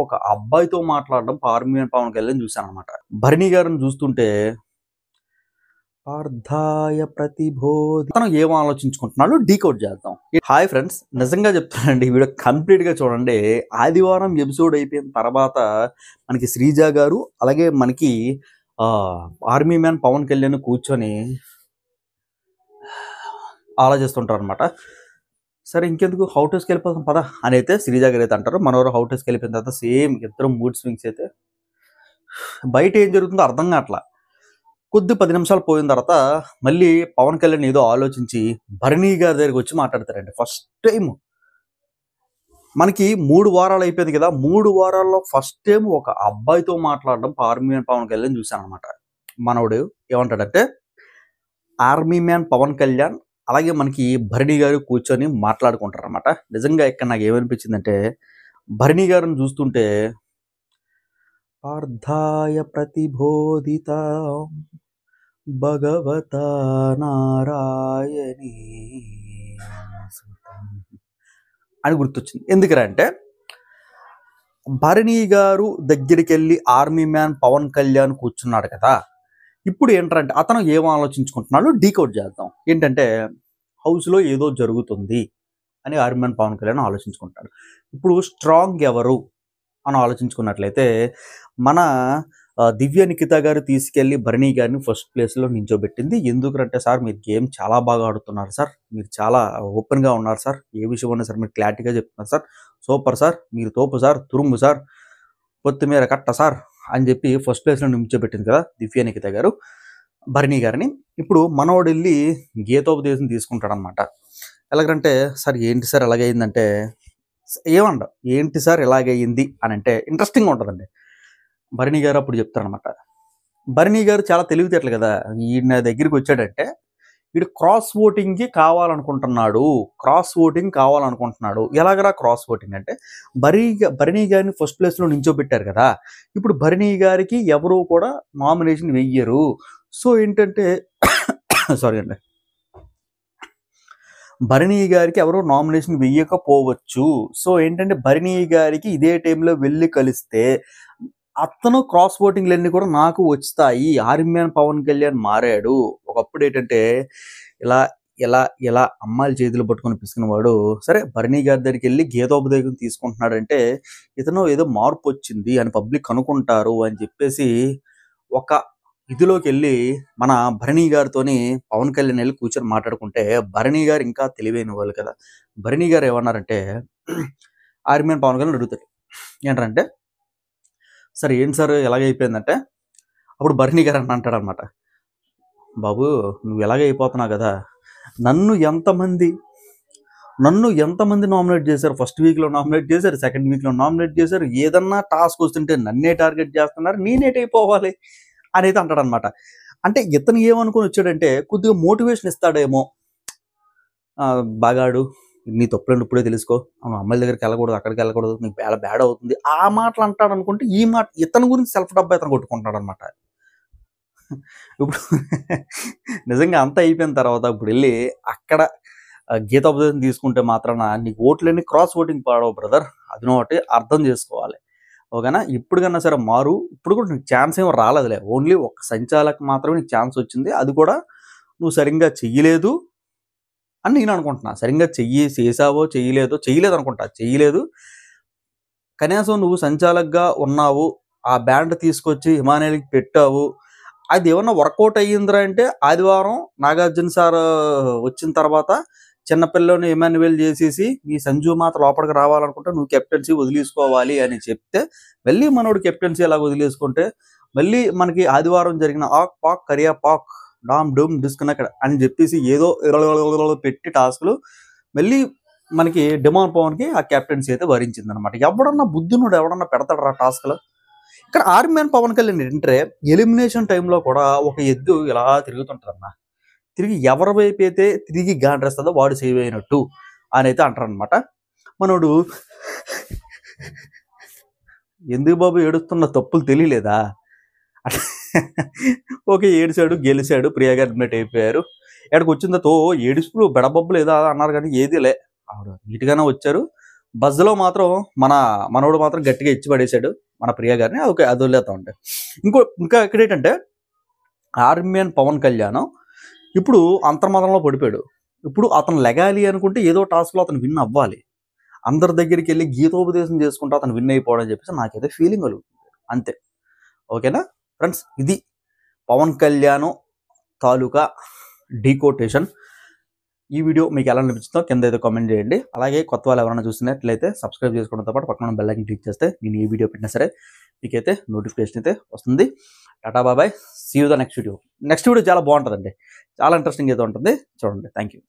ఒక అబ్బాయితో మాట్లాడడం పవన్ కళ్యాణ్ చూశాననమాట. భరణి గారిని చూస్తుంటే పార్థాయ ప్రతిబోధి అతను ఏం ఆలోచించుకుంటున్నాడో డీకోడ్ చేద్దాం. హాయ్ ఫ్రెండ్స్, నిజంగా చెప్తానండి, ఈ వీడియో కంప్లీట్గా చూడండి. ఆదివారం ఎపిసోడ్ అయిపోయిన తర్వాత మనకి శ్రీజ గారు అలాగే మనకి ఆర్మీ మ్యాన్ పవన్ కళ్యాణ్ కూర్చొని ఆలోచిస్తుంటారు అనమాట. సరే ఇంకెందుకు హౌట్ హౌస్కి వెళ్ళిపోతాం పదా అని అయితే శ్రీజ గారు అయితే అంటారు. మనోరు హౌట్ హౌస్కి వెళ్ళిపోయిన తర్వాత సేమ్ ఇద్దరు మూడ్ స్వింగ్స్ అయితే బయట ఏం జరుగుతుందో అర్థం కావట్లా. కొద్ది 10 నిమిషాలు పోయిన తర్వాత మళ్ళీ పవన్ కళ్యాణ్ ఏదో ఆలోచించి భరణి గారి దగ్గరికి వచ్చి మాట్లాడతారండి. ఫస్ట్ టైం మనకి 3 వారాలు అయిపోయింది కదా, 3 వారాల్లో ఫస్ట్ టైం ఒక అబ్బాయితో మాట్లాడడం ఆర్మీ మ్యాన్ పవన్ కళ్యాణ్ చూశాను అనమాట. మనోడు ఏమంటాడంటే, ఆర్మీ మ్యాన్ పవన్ కళ్యాణ్ అలాగే మనకి భరణి గారు కూర్చొని మాట్లాడుకుంటారు అనమాట. నిజంగా ఇక్కడ నాకు ఏమనిపించిందంటే, భరణి గారిని చూస్తుంటే పార్థాయ ప్రతిబోధిత భగవత నారాయణీ అని గుర్తొచ్చింది. ఎందుకంటే భరణి గారు దగ్గరికి వెళ్ళి ఆర్మీ మ్యాన్ పవన్ కళ్యాణ్ కూర్చున్నాడు కదా, ఇప్పుడు ఏంటంటే అతను ఏం ఆలోచించుకుంటున్నాడో డీకోడ్ చేద్దాం. ఏంటంటే హౌస్లో ఏదో జరుగుతుంది అని ఆర్మీ మ్యాన్ పవన్ కళ్యాణ్ ఆలోచించుకుంటాడు. ఇప్పుడు స్ట్రాంగ్ ఎవరు అని ఆలోచించుకున్నట్లయితే మన దివ్య నిఖిత గారు తీసుకెళ్లి భరణి గారిని ఫస్ట్ ప్లేస్లో నించోబెట్టింది. ఎందుకంటే సార్ మీరు గేమ్ చాలా బాగా ఆడుతున్నారు సార్, మీరు చాలా ఓపెన్గా ఉన్నారు సార్, ఏ విషయం ఉన్నా సార్ మీరు క్లారిటీగా చెప్తున్నారు సార్, సూపర్ సార్, మీరు తోపు సార్, తురుము సార్, కొత్తిమీర కట్ట సార్ అని చెప్పి ఫస్ట్ ప్లేస్లో నించోబెట్టింది కదా దివ్య నిఖిత గారు భరణి గారిని. ఇప్పుడు మనోడు వెళ్ళి గీతోపదేశం తీసుకుంటాడనమాట. ఎలాగంటే సార్ ఏంటి సార్ ఎలాగైందంటే, ఏమండ ఏంటి సార్ ఎలాగయ్యింది అని అంటే ఇంట్రెస్టింగ్గా ఉంటుందండి. భరణి గారు అప్పుడు చెప్తారనమాట. భరణి గారు చాలా తెలివితేటలు కదా, ఈయన దగ్గరికి వచ్చాడంటే వీడు క్రాస్ ఓటింగ్కి క్రాస్ ఓటింగ్ కావాలనుకుంటున్నాడు. ఎలాగరా క్రాస్ ఓటింగ్ అంటే, భరణి గారిని ఫస్ట్ ప్లేస్లో నించోబెట్టారు కదా, ఇప్పుడు భరణి గారికి ఎవరు కూడా నామినేషన్ వెయ్యరు. సో ఏంటంటే సారీ అండి, భరణి గారికి ఎవరో నామినేషన్ వెయ్యకపోవచ్చు. సో ఏంటంటే భరణి గారికి ఇదే టైంలో వెళ్ళి కలిస్తే అతను క్రాస్ ఓటింగ్లన్నీ కూడా నాకు వస్తాయి. ఆర్మీ మ్యాన్ పవన్ కళ్యాణ్ మారాడు. ఒకప్పుడు ఏంటంటే ఇలా ఇలా ఇలా అమ్మాయిల చేతులు పట్టుకొని పిసుకునేవాడు. సరే భరణి గారి దగ్గరికి వెళ్ళి గీతోపదేశం తీసుకుంటున్నాడంటే ఇతను ఏదో మార్పు వచ్చింది అని పబ్లిక్ అనుకుంటారు అని చెప్పేసి ఒక ఇదిలోకి వెళ్ళి మన భరణి గారితోని పవన్ కళ్యాణ్ వెళ్ళి కూర్చొని మాట్లాడుకుంటే, భరణి గారు ఇంకా తెలివైన వాళ్ళు కదా, భరణి గారు ఏమన్నారంటే ఆర్మీ మ్యాన్ పవన్ కళ్యాణ్ అడుగుతారు ఏంటంటే, సరే ఏంటి సార్ ఎలాగైపోయిందంటే, అప్పుడు భరణి గారు అని అంటాడు అనమాట, బాబు నువ్వు ఎలాగైపోతున్నావు కదా, నన్ను ఎంతమంది నామినేట్ చేశారు, ఫస్ట్ వీక్లో నామినేట్ చేశారు, సెకండ్ వీక్లో నామినేట్ చేశారు, ఏదన్నా టాస్క్ వస్తుంటే నన్నే టార్గెట్ చేస్తున్నారు, నేనేటైపోవాలి అని అయితే అంటాడనమాట. అంటే ఇతను ఏమనుకుని వచ్చాడంటే కొద్దిగా మోటివేషన్ ఇస్తాడేమో, బాగాడు నీ తప్పులను ఇప్పుడే తెలుసుకో, అమ్మాయిల దగ్గరికి వెళ్ళకూడదు, అక్కడికి వెళ్ళకూడదు, నీకు బ్యాడ్ అవుతుంది, ఆ మాటలు అంటాడు అనుకుంటే ఈ మాట ఇతని గురించి సెల్ఫ్ డబ్బా ఇతను కొట్టుకుంటున్నాడు అనమాట. ఇప్పుడు నిజంగా అంతా అయిపోయిన తర్వాత ఇప్పుడు వెళ్ళి అక్కడ గీతోపదేశం తీసుకుంటే మాత్రాన నీకు ఓట్లన్నీ క్రాస్ ఓటింగ్ పాడవు బ్రదర్, అది ఒకటి అర్థం చేసుకోవాలి. ఓకేనా, ఇప్పుడు కన్నా సరే మారు, ఇప్పుడు కూడా నీకు ఛాన్స్ ఏమో రాలేదులే, ఓన్లీ ఒక సంచాలకు మాత్రమే నీకు ఛాన్స్ వచ్చింది, అది కూడా నువ్వు సరిగ్గా చెయ్యలేదు అని నేను అనుకుంటున్నా. సరిగ్గా చేసావో చేయలేదు అనుకుంటా, చేయలేదు, కనీసం నువ్వు సంచాలకుగా ఉన్నావు, ఆ బ్యాండ్ తీసుకొచ్చి హిమాలయాలకి పెట్టావు, అది ఏమన్నా వర్కౌట్ అయ్యిందిరా అంటే ఆదివారం నాగార్జున సార్ వచ్చిన తర్వాత చిన్నపిల్లని ఎమాన్యువల్ చేసేసి మీ సంజు మాత్రం లోపలికి రావాలనుకుంటే నువ్వు కెప్టెన్సీ వదిలేసుకోవాలి అని చెప్తే మళ్ళీ మనోడు కెప్టెన్సీ ఎలా వదిలేసుకుంటే మళ్ళీ మనకి ఆదివారం జరిగిన ఆక్ పాక్ కరియా పాక్ డామ్ డూమ్ డిస్కనెక్ట్ అని చెప్పేసి ఏదో పెట్టి టాస్క్లు మళ్ళీ మనకి డిమాండ్ పవన్కి ఆ కెప్టెన్సీ అయితే వరించింది అనమాట. ఎవడన్నా బుద్ధునుడు ఎవడన్నా పెడతాడు రా టాస్క్లో. ఇక్కడ ఆర్మీ మ్యాన్ పవన్ కళ్యాణ్ ఏంటంటే ఎలిమినేషన్ టైంలో కూడా ఒక ఎద్దు ఇలా తిరుగుతుంటుందన్న, తిరిగి ఎవరి వైపు అయితే తిరిగి గాండ్రేస్తుందో వాడు సేవ్ అయినట్టు అని అయితే అంటారనమాట. మనోడు ఎందుకు బాబు ఏడుస్తున్న, తప్పులు తెలియలేదా, ఓకే ఏడిచాడు గెలిచాడు, ప్రియా గారు అడ్మిట్ అయిపోయారు, ఎక్కడికి వచ్చిందో ఏడుస్తూ బెడబబ్బు లేదా అన్నారు కానీ ఏది లే, ఆవిడ నీట్గానే వచ్చారు, బజ్లో మాత్రం మనోడు మాత్రం గట్టిగా ఇచ్చి పడేశాడు మన ప్రియ గారిని. ఓకే, అది వదిలేద్దాం అంటే ఇంకా ఇక్కడ ఏంటంటే ఆర్మీఎన్ పవన్ కళ్యాణ్ ఇప్పుడు అంతర్మతంలో పడిపోయాడు. ఇప్పుడు అతను లెగాలి అనుకుంటే ఏదో టాస్క్లో అతను విన్ అవ్వాలి. అందరి దగ్గరికి వెళ్ళి గీతోపదేశం చేసుకుంటూ అతను విన్ అయిపోవడం అని చెప్పేసి నాకైతే ఫీలింగ్ కలుగుతుంది అంతే. ఓకేనా ఫ్రెండ్స్, ఇది పవన్ కళ్యాణ్ తాలూకా డీకోటేషన్. ఈ వీడియో మీకు ఎలా అనిపించిందో కింద అయితే కామెంట్ చేయండి. అలాగే కొత్త వాళ్ళు ఎవరైనా చూసినట్లయితే సబ్స్క్రైబ్ చేసుకోవడంతో పాటు పక్కన బెల్ ఐకాన్ క్లిక్ చేస్తే నేను ఏ వీడియో పెట్టినా సరే మీకైతే నోటిఫికేషన్ అయితే వస్తుంది. టాటా బాబాయ్, see you the next video. Next video చాలా బాగుంటుందండి, చాలా ఇంట్రెస్టింగ్ అయితే ఉంటుంది, చూడండి. Thank you.